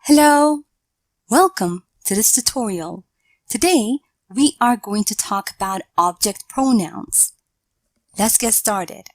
Hello! Welcome to this tutorial. Today, we are going to talk about object pronouns. Let's get started.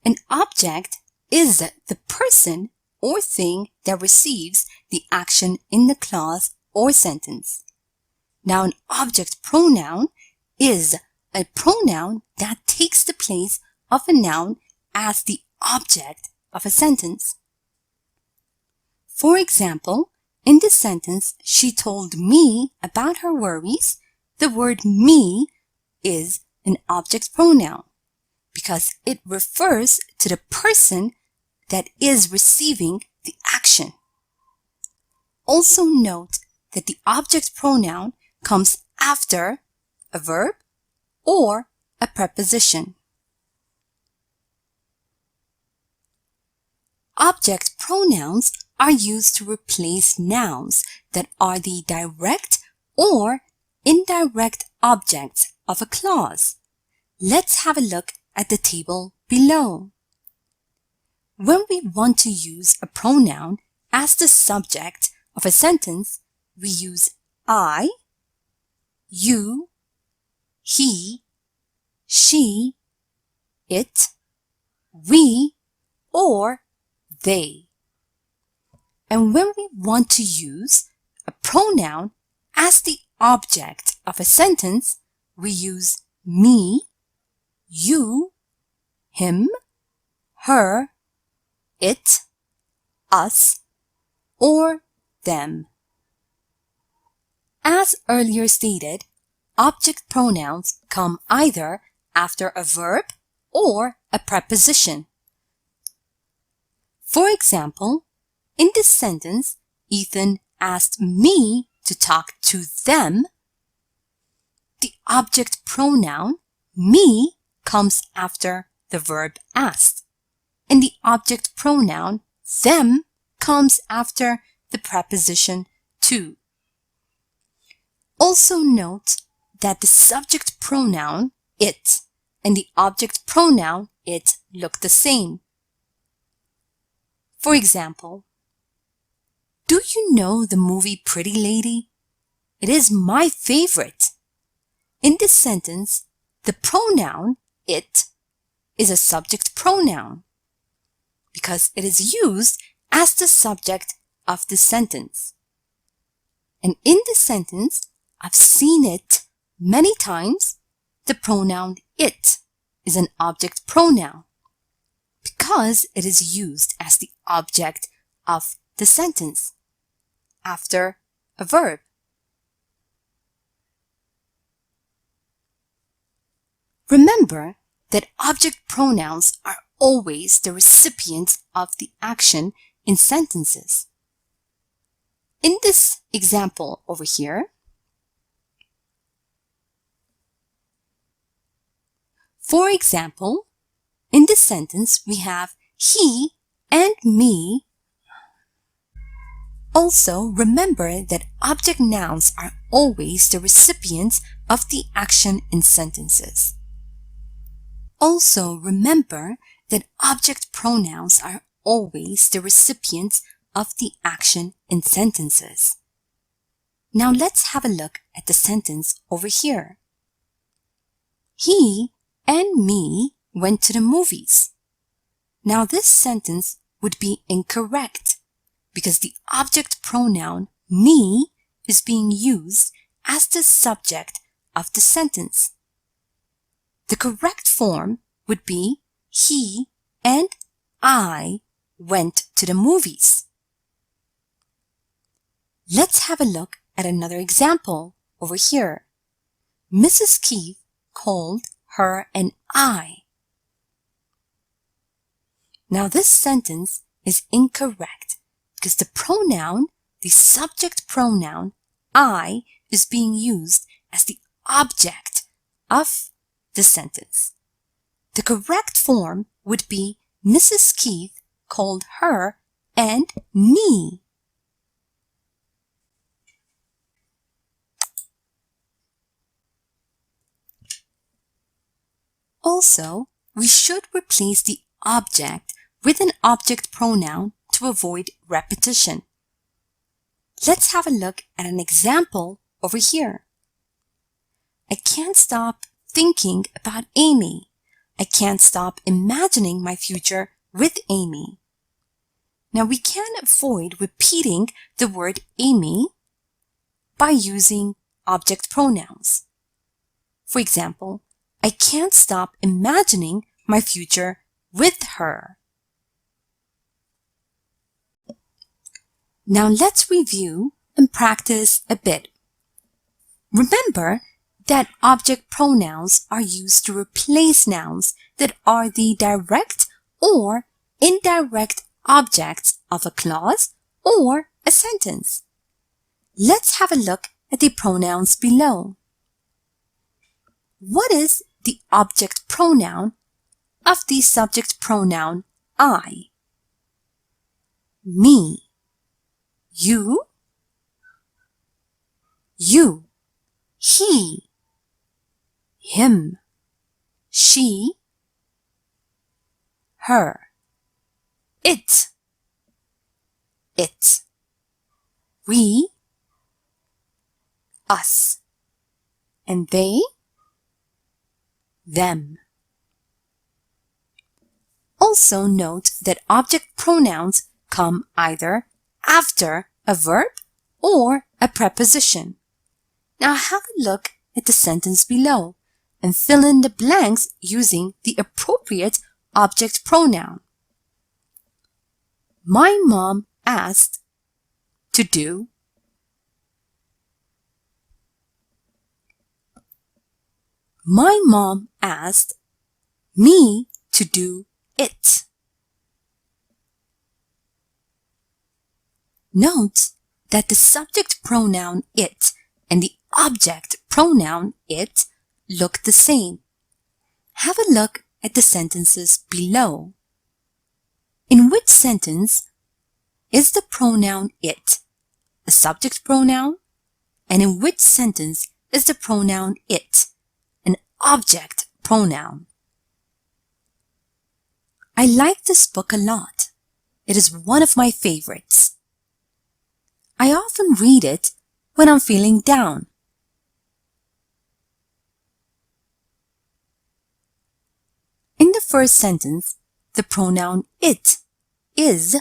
An object is the person or thing that receives the action in the clause or sentence. Now, an object pronoun is a pronoun that takes the place of a noun as the object of a sentence. For example, in this sentence, she told me about her worries. The word me is an object pronoun because it refers to the person that is receiving the action. Also note that the object pronoun comes after a verb or a preposition. Object pronouns are used to replace nouns that are the direct or indirect objects of a clause. Let's have a look at the table below. When we want to use a pronoun as the subject of a sentence, we use I, you, he, she, it, we, or they. And when we want to use a pronoun as the object of a sentence, we use me, you, him, her, it, us, or them. As earlier stated, object pronouns come either after a verb or a preposition. For example, in this sentence, Ethan asked me to talk to them. The object pronoun me comes after the verb asked, and the object pronoun them comes after the preposition to. Also note that the subject pronoun it and the object pronoun it look the same. For example, do you know the movie Pretty Lady? It is my favorite. In this sentence, the pronoun it is a subject pronoun because it is used as the subject of the sentence. And in this sentence, I've seen it many times. The pronoun it is an object pronoun because it is used as the object of the sentence after a verb. Remember that object pronouns are always the recipient of the action in sentences. In this example over here, for example, in this sentence we have he and me. Also, remember that object nouns are always the recipients of the action in sentences. Also, remember that object pronouns are always the recipients of the action in sentences. Now let's have a look at the sentence over here. He and me went to the movies. Now this sentence would be incorrect because the object pronoun me is being used as the subject of the sentence. The correct form would be he and I went to the movies. Let's have a look at another example over here. Mrs. Keith called her and I. Now this sentence is incorrect because the pronoun, the subject pronoun, I, is being used as the object of the sentence. The correct form would be Mrs. Keith called her and me. Also, we should replace the object with an object pronoun to to avoid repetition. Let's have a look at an example over here. I can't stop thinking about Amy. I can't stop imagining my future with Amy. Now we can avoid repeating the word Amy by using object pronouns. For example, I can't stop imagining my future with her. Now let's review and practice a bit. Remember that object pronouns are used to replace nouns that are the direct or indirect objects of a clause or a sentence. Let's have a look at the pronouns below. What is the object pronoun of the subject pronoun I? Me. You. You. He. Him. She. Her. It. It. We. Us. And they. Them. Also note that object pronouns come either after a verb or a preposition. Now have a look at the sentence below and fill in the blanks using the appropriate object pronoun. My mom asked to do. My mom asked me to do it. Note that the subject pronoun it and the object pronoun it look the same. Have a look at the sentences below. In which sentence is the pronoun it a subject pronoun? And in which sentence is the pronoun it an object pronoun? I like this book a lot. It is one of my favorites. I often read it when I'm feeling down. In the first sentence, the pronoun it is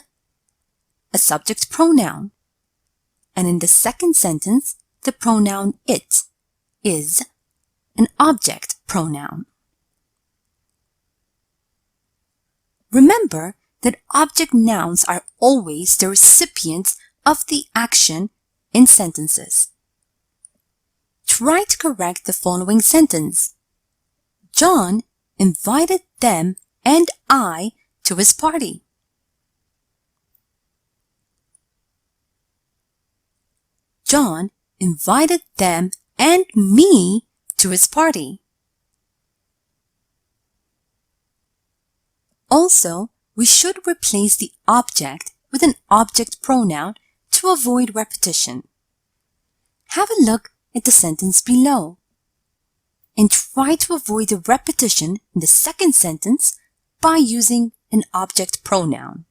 a subject pronoun. And in the second sentence, the pronoun it is an object pronoun. Remember that object nouns are always the recipients of the action in sentences. Try to correct the following sentence. John invited them and I to his party. John invited them and me to his party. Also, we should replace the object with an object pronoun to avoid repetition. Have a look at the sentence below and try to avoid the repetition in the second sentence by using an object pronoun.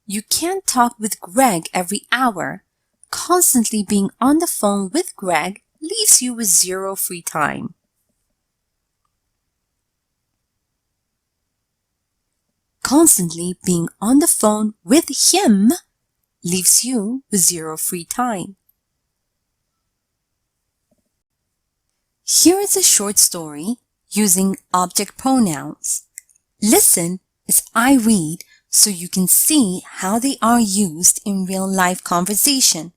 You can't talk with Greg every hour. Constantly being on the phone with Greg leaves you with zero free time. Constantly being on the phone with him leaves you with zero free time. Here is a short story using object pronouns. Listen as I read so you can see how they are used in real-life conversation.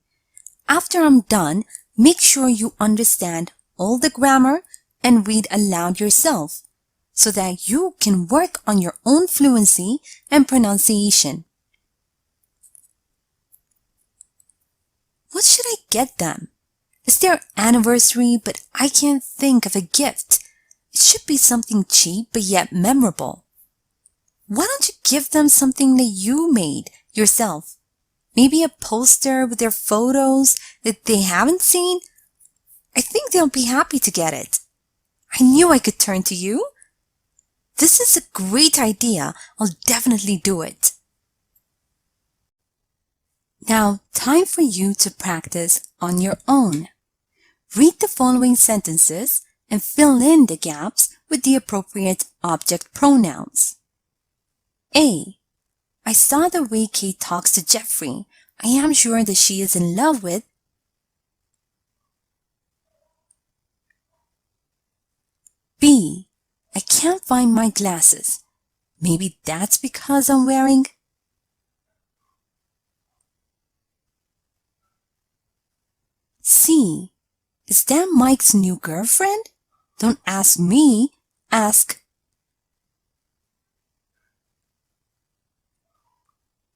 After I'm done, make sure you understand all the grammar and read aloud yourself so that you can work on your own fluency and pronunciation. What should I get them? It's their anniversary, but I can't think of a gift. It should be something cheap but yet memorable. Why don't you give them something that you made yourself? Maybe a poster with their photos that they haven't seen? I think they'll be happy to get it. I knew I could turn to you. This is a great idea. I'll definitely do it. Now, time for you to practice on your own. Read the following sentences and fill in the gaps with the appropriate object pronouns. A. I saw the way Kate talks to Jeffrey. I am sure that she is in love with. B. I can't find my glasses. Maybe that's because I'm wearing. C. Is that Mike's new girlfriend? Don't ask me, ask.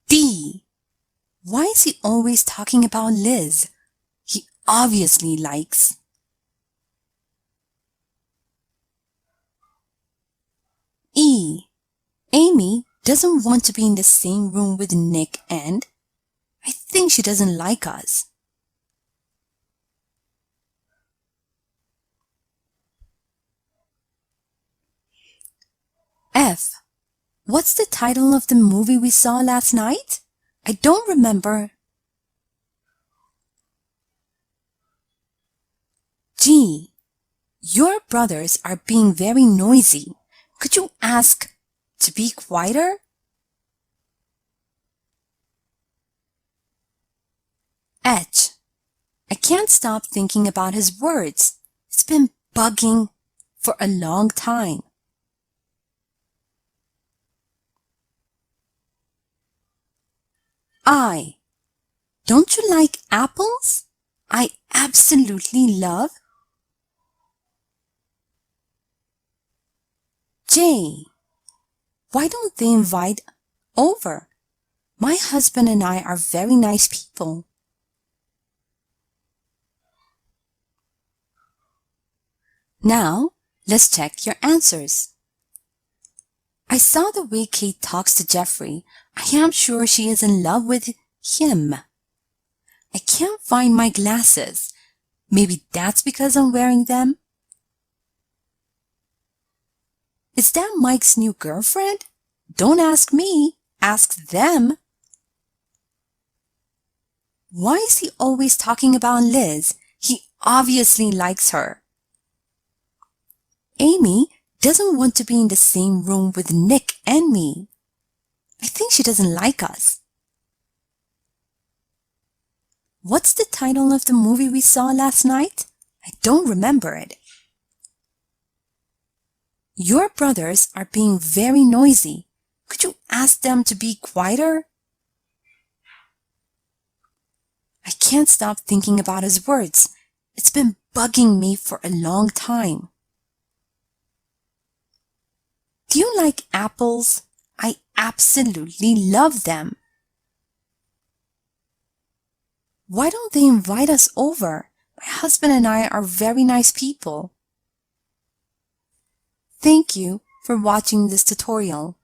D. Why is he always talking about Liz? He obviously likes. E. Amy doesn't want to be in the same room with Nick and I think she doesn't like us. F. What's the title of the movie we saw last night? I don't remember. G. Your brothers are being very noisy. Could you ask to be quieter? H. I can't stop thinking about his words. It's been bugging for a long time. I. Don't you like apples? I absolutely love. J. Why don't they invite over? My husband and I are very nice people. Now, let's check your answers. I saw the way Kate talks to Jeffrey. I am sure she is in love with him. I can't find my glasses. Maybe that's because I'm wearing them. Is that Mike's new girlfriend? Don't ask me, ask them. Why is he always talking about Liz? He obviously likes her. Amy doesn't want to be in the same room with Nick and me. I think she doesn't like us. What's the title of the movie we saw last night? I don't remember it. Your brothers are being very noisy. Could you ask them to be quieter? I can't stop thinking about his words. It's been bugging me for a long time. Do you like apples? I absolutely love them. Why don't they invite us over? My husband and I are very nice people. Thank you for watching this tutorial.